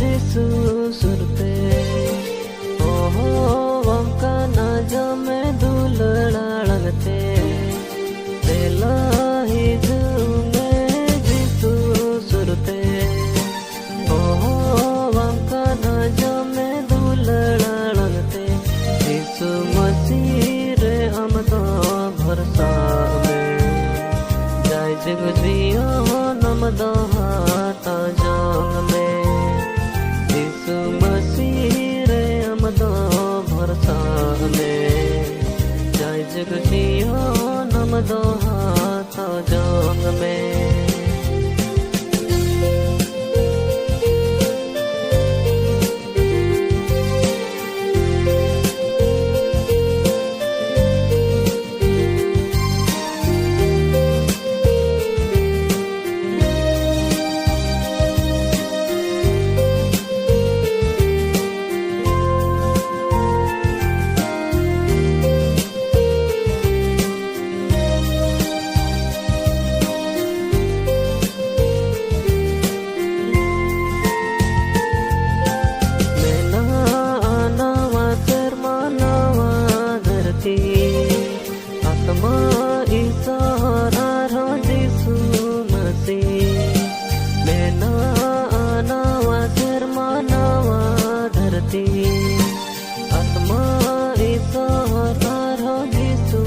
जिसु सुरते ओहो वंका ना जमे दुलड़ाते तेला हिजु में जिसु सुरते ओहो वंका ना जमे दुलड़ाते जिसु मसीह रे हम तो भरसा में जाय जग जियो नम दोहाता जंग में यीशु मसीह रे हम दो भरसा में जाय जग जियो नम दोहाता जंग में आत्मा ईश्वर जिसु मसीह में नवा सिर मानवा धरती आत्मा ईश्वर जिसु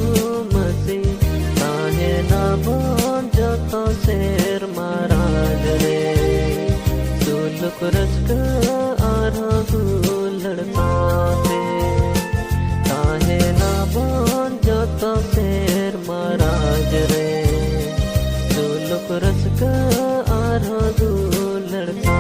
मसीह ताहे ना बन जतो शेर महाराज रे सुलुक रस्क आरो गुलड़ता ताहे ना बन जतो शेर महाराज रे सुलुक रस्क आरो गुलड़ता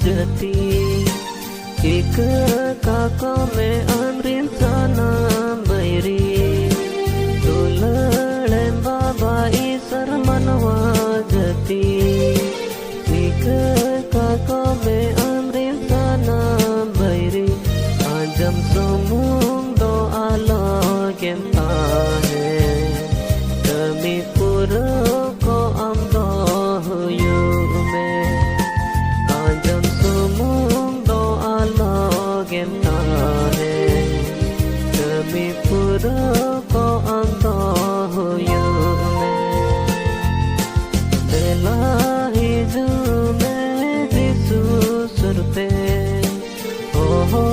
जती एक काका में अमरीन साना बैरी दुलड़े बाबा ईसर मनवा जती एक काका में अमरीन साना बैरी आजम सोमुंग दो आलो गेमता है कमी पुरो को हम दो हुयू में आजम सोमुंग दो आलो गेमता है कमी पुरो को हम दो हुयू में बेला हिजू में जिसु सुरते ओहो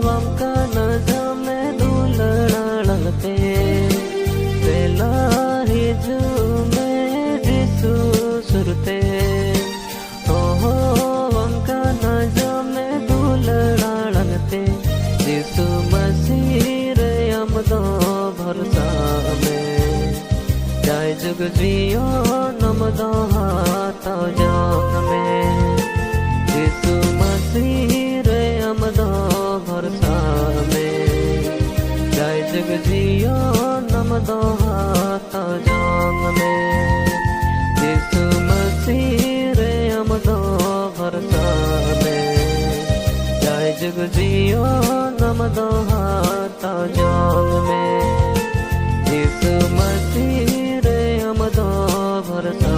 वंका न जमे दुलड़ाते बेला हिजू में जिसु सुरते ओहो वंका न जमे दुलड़ाते जिसु मसीह रे हम दो भरसा में जाय जुग जियो नम दो हाथा जंग में जिसु मसीह रे हम दो भरसा में जाय जुग जियो नम दो हाथा जंग में जिसु मसीह रे हम दो भरसा में जाय जुग जियो नम दो हाथा जंग में जिसु मसीह रे हम दो भरसा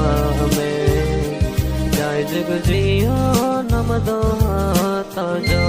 में जाय जुग जियो नम दो हाथा जंग